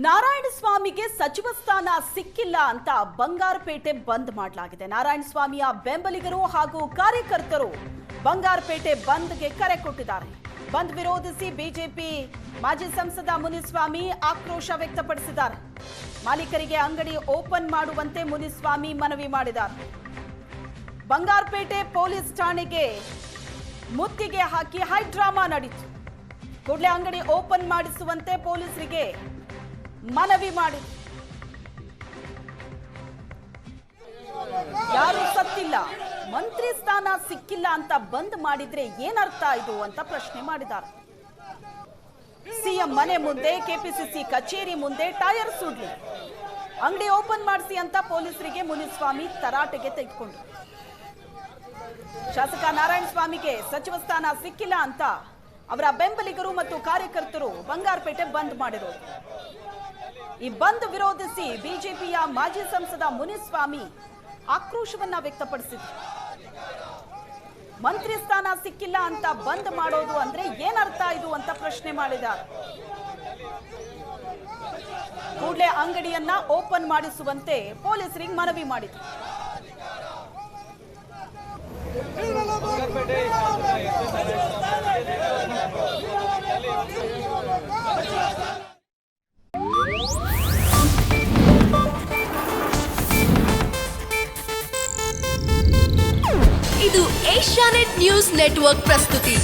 ನಾರಾಯಣಸ್ವಾಮಿಗೆ ಸಚಿವ ಸ್ಥಾನ ಸಿಕ್ಕಿಲ್ಲ ಅಂತ ಬಂಗಾರಪೇಟೆ ಬಂದ್ ಮಾಡಲಾಗಿದೆ. ನಾರಾಯಣಸ್ವಾಮಿಯ ಬೆಂಬಲಿಗರು ಹಾಗೂ ಕಾರ್ಯಕರ್ತರು ಬಂಗಾರಪೇಟೆ ಬಂದ್ಗೆ ಕರೆ ಕೊಟ್ಟಿದ್ದಾರೆ. ಬಂದ್ ವಿರೋಧಿಸಿ ಬಿಜೆಪಿ ಮಾಜಿ ಸಂಸದ ಮುನಿಸ್ವಾಮಿ ಆಕ್ರೋಶ ವ್ಯಕ್ತಪಡಿಸಿದ್ದಾರೆ. ಮಾಲೀಕರಿಗೆ ಅಂಗಡಿ ಓಪನ್ ಮಾಡುವಂತೆ ಮುನಿಸ್ವಾಮಿ ಮನವಿ ಮಾಡಿದ್ದಾರೆ. ಬಂಗಾರಪೇಟೆ ಪೊಲೀಸ್ ಠಾಣೆಗೆ ಮುತ್ತಿಗೆ ಹಾಕಿ ಹೈಡ್ರಾಮಾ ನಡೆಯಿತು. ಕೂಡಲೇ ಅಂಗಡಿ ಓಪನ್ ಮಾಡಿಸುವಂತೆ ಪೊಲೀಸರಿಗೆ ಮನವಿ ಮಾಡಿ ಯಾರು ಸತ್ತಿಲ್ಲ, ಮಂತ್ರಿ ಸ್ಥಾನ ಸಿಕ್ಕಿಲ್ಲ ಅಂತ ಬಂದ್ ಮಾಡಿದ್ರೆ ಏನರ್ಥ ಇದು ಅಂತ ಪ್ರಶ್ನೆ ಮಾಡಿದ್ದಾರೆ. ಸಿಎಂ ಮನೆ ಮುಂದೆ, ಕೆಪಿಸಿಸಿ ಕಚೇರಿ ಮುಂದೆ ಟೈರ್ ಸುಡ್ಲಿ, ಅಂಗಡಿ ಓಪನ್ ಮಾಡಿಸಿ ಅಂತ ಪೊಲೀಸರಿಗೆ ಮುನಿಸ್ವಾಮಿ ತರಾಟೆಗೆ ತೆಗೆದುಕೊಂಡ್ರು. ಶಾಸಕ ನಾರಾಯಣಸ್ವಾಮಿಗೆ ಸಚಿವ ಸ್ಥಾನ ಸಿಕ್ಕಿಲ್ಲ ಅಂತ ಅವರ ಬೆಂಬಲಿಗರು ಮತ್ತು ಕಾರ್ಯಕರ್ತರು ಬಂಗಾರಪೇಟೆ ಬಂದ್ ಮಾಡಿರೋದು. ಈ ಬಂದ್ ವಿರೋಧಿಸಿ ಬಿಜೆಪಿಯ ಮಾಜಿ ಸಂಸದ ಮುನಿಸ್ವಾಮಿ ಆಕ್ರೋಶವನ್ನ ವ್ಯಕ್ತಪಡಿಸಿದ್ರು. ಮಂತ್ರಿ ಸ್ಥಾನ ಸಿಕ್ಕಿಲ್ಲ ಅಂತ ಬಂದ್ ಮಾಡೋದು ಅಂದ್ರೆ ಏನರ್ಥ ಇದು ಅಂತ ಪ್ರಶ್ನೆ ಮಾಡಿದ್ದಾರೆ. ಕೂಡಲೇ ಅಂಗಡಿಯನ್ನ ಓಪನ್ ಮಾಡಿಸುವಂತೆ ಪೊಲೀಸರಿಗೆ ಮನವಿ ಮಾಡಿದ್ರು. ಇದು ಏಷ್ಯಾನೆಟ್ ನ್ಯೂಸ್ ನೆಟ್ವರ್ಕ್ ಪ್ರಸ್ತುತಿ.